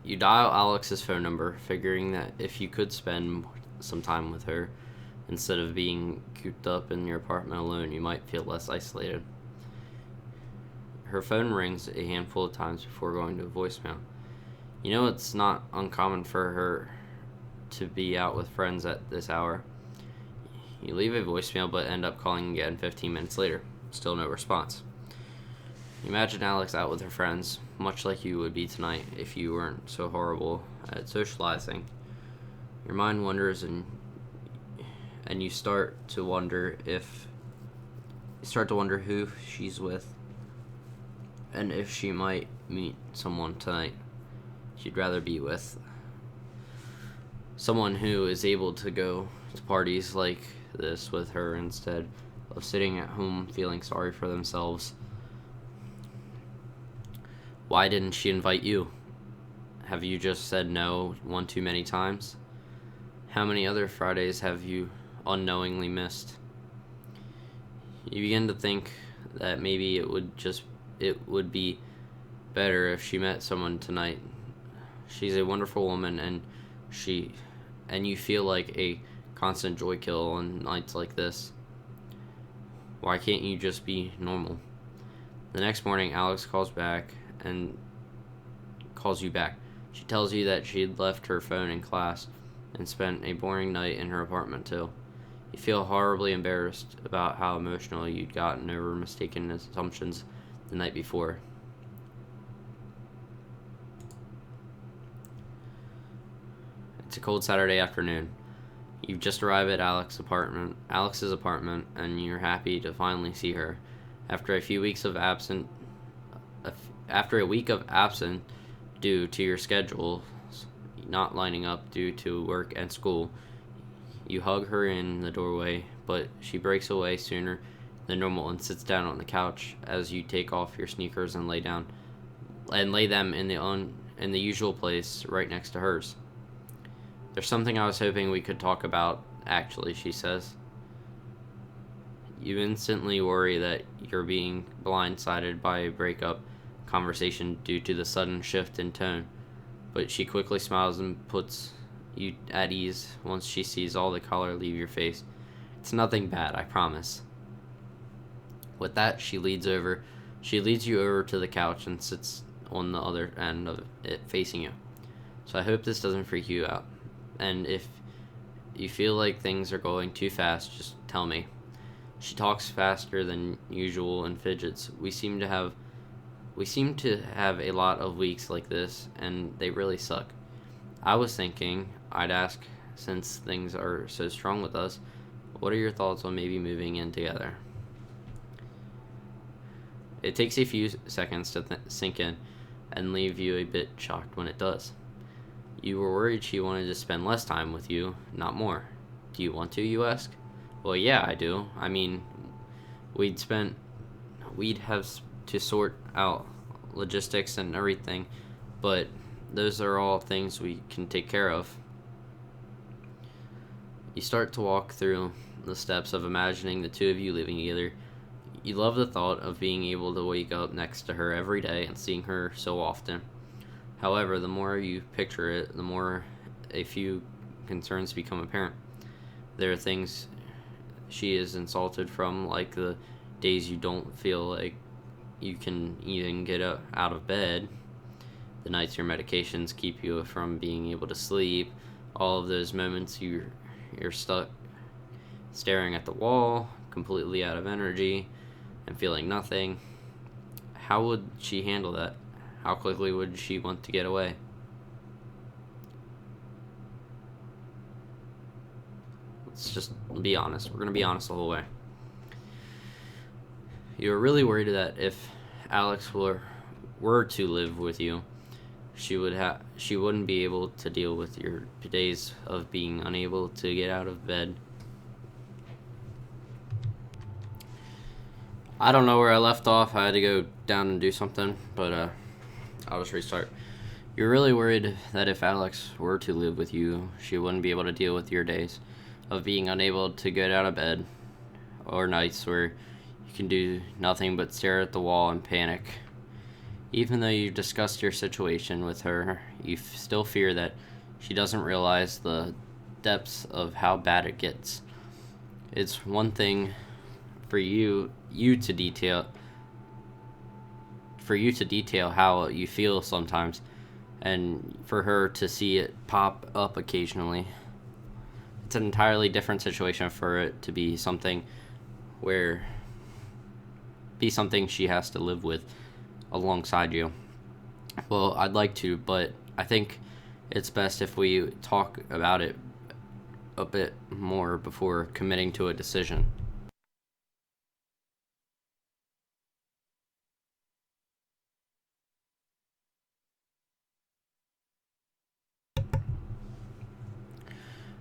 You dial Alex's phone number, figuring that if you could spend some time with her, instead of being cooped up in your apartment alone, you might feel less isolated. Her phone rings a handful of times before going to voicemail. You know it's not uncommon for her to be out with friends at this hour. You leave a voicemail but end up calling again 15 minutes later. Still no response. You imagine Alex out with her friends, much like you would be tonight if you weren't so horrible at socializing. Your mind wanders and you start to wonder who she's with and if she might meet someone tonight she'd rather be with. Someone who is able to go to parties like this with her instead of sitting at home feeling sorry for themselves. Why didn't she invite you? Have you just said no one too many times? How many other Fridays have you unknowingly missed? You begin to think that maybe it would be better if she met someone tonight. She's a wonderful woman and you feel like a constant joy kill on nights like this. Why can't you just be normal? The next morning, Alex calls you back. She tells you that she'd left her phone in class and spent a boring night in her apartment too. You feel horribly embarrassed about how emotional you'd gotten over mistaken assumptions the night before. It's a cold Saturday afternoon. You've just arrived at Alex's apartment, and you're happy to finally see her. After a week of absence due to your schedules not lining up due to work and school, you hug her in the doorway, but she breaks away sooner than normal and sits down on the couch as you take off your sneakers and lay them in the usual place right next to hers. There's something I was hoping we could talk about, actually, she says. You instantly worry that you're being blindsided by a breakup conversation due to the sudden shift in tone, but she quickly smiles and puts you at ease once she sees all the color leave your face. It's nothing bad, I promise. With that, she leads you over to the couch and sits on the other end of it facing you. So I hope this doesn't freak you out. And if you feel like things are going too fast, just tell me. She talks faster than usual and fidgets. We seem to have a lot of weeks like this, and they really suck. I was thinking I'd ask, since things are so strong with us, what are your thoughts on maybe moving in together? It takes a few seconds to sink in and leave you a bit shocked when it does. You were worried she wanted to spend less time with you, not more. Do you want to, you ask? Well, yeah, I do. I mean, we'd have to sort out logistics and everything, but those are all things we can take care of. You start to walk through the steps of imagining the two of you living together. You love the thought of being able to wake up next to her every day and seeing her so often. However, the more you picture it, the more a few concerns become apparent. There are things she is insulted from, like the days you don't feel like you can even get out of bed, the nights your medications keep you from being able to sleep, all of those moments you're stuck staring at the wall, completely out of energy, and feeling nothing. How would she handle that? How quickly would she want to get away? Let's just be honest. We're going to be honest the whole way. You were really worried that if Alex were to live with you, she wouldn't be able to deal with your days of being unable to get out of bed. I don't know where I left off. I had to go down and do something, but I'll just restart. You're really worried that if Alex were to live with you, she wouldn't be able to deal with your days of being unable to get out of bed, or nights where you can do nothing but stare at the wall and panic. Even though you've discussed your situation with her, you still fear that she doesn't realize the depths of how bad it gets. It's one thing for you to detail how you feel sometimes, and for her to see it pop up occasionally. It's an entirely different situation for it to where be something she has to live with alongside you. Well, I'd like to, but I think it's best if we talk about it a bit more before committing to a decision.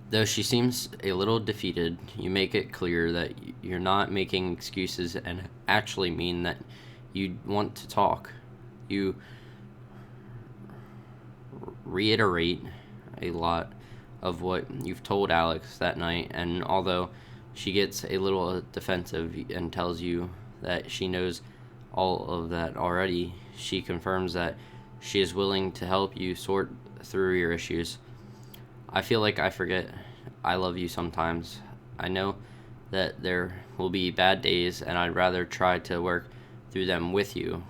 Though she seems a little defeated, you make it clear that you're not making excuses and actually mean that you want to talk. You reiterate a lot of what you've told Alex that night, and although she gets a little defensive and tells you that she knows all of that already, she confirms that she is willing to help you sort through your issues. I feel like I forget I love you sometimes. I know that there will be bad days, and I'd rather try to work through them with you.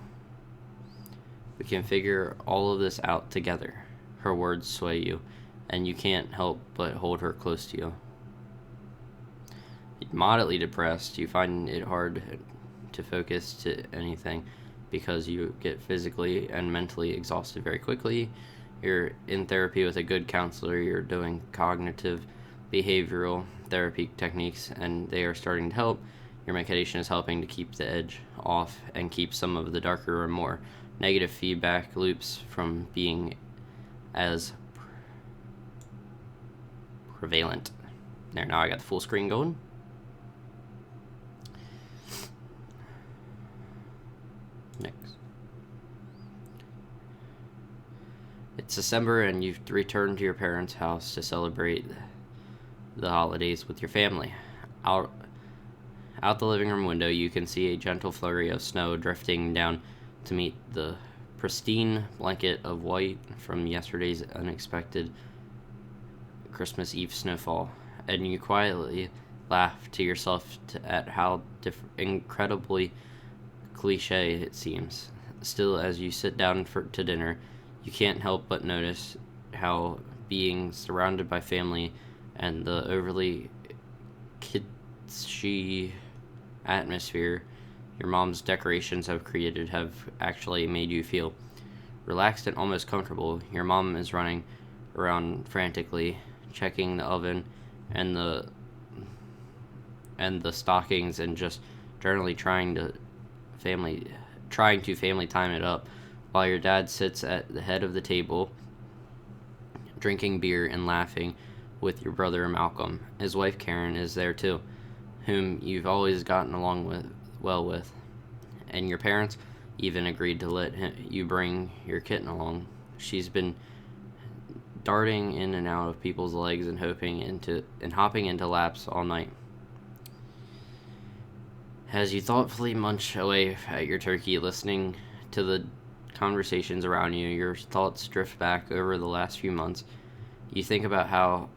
We can figure all of this out together. Her words sway you, and you can't help but hold her close to you. Moderately depressed, you find it hard to focus to anything because you get physically and mentally exhausted very quickly. You're in therapy with a good counselor, you're doing cognitive behavioral therapy techniques, and they are starting to help. Your medication is helping to keep the edge off and keep some of the darker or more negative feedback loops from being as prevalent. There, now I got the full screen going. Next. It's December and you've returned to your parents' house to celebrate the holidays with your family. Out the living room window, you can see a gentle flurry of snow drifting down to meet the pristine blanket of white from yesterday's unexpected Christmas Eve snowfall, and you quietly laugh to yourself at how incredibly cliche it seems. Still, as you sit down to dinner, you can't help but notice how being surrounded by family and the overly kitschy atmosphere your mom's decorations have created have actually made you feel relaxed and almost comfortable. Your mom is running around frantically, checking the oven and the stockings and just generally trying to family time it up, while your dad sits at the head of the table drinking beer and laughing with your brother Malcolm. His wife Karen is there too, whom you've always gotten along well with, and your parents even agreed to let you bring your kitten along. She's been darting in and out of people's legs and hopping into laps all night. As you thoughtfully munch away at your turkey, listening to the conversations around you, your thoughts drift back over the last few months. You think about how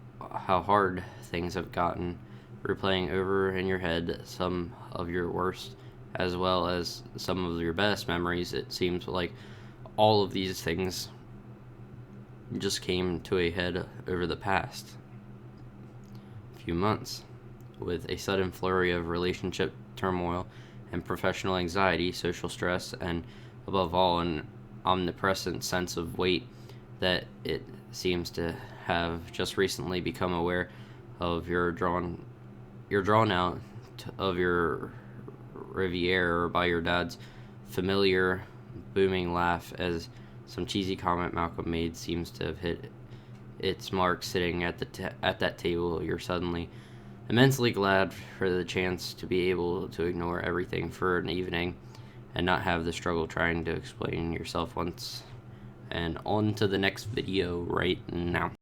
hard things have gotten, replaying over in your head some of your worst as well as some of your best memories. It seems like all of these things just came to a head over the past few months, with a sudden flurry of relationship turmoil and professional anxiety, social stress, and above all, an omnipresent sense of weight that it seems to have just recently become aware of. You're drawn out of your Riviera by your dad's familiar booming laugh as some cheesy comment Malcolm made seems to have hit its mark. Sitting at that table, you're suddenly immensely glad for the chance to be able to ignore everything for an evening and not have the struggle trying to explain yourself once. And on to the next video right now.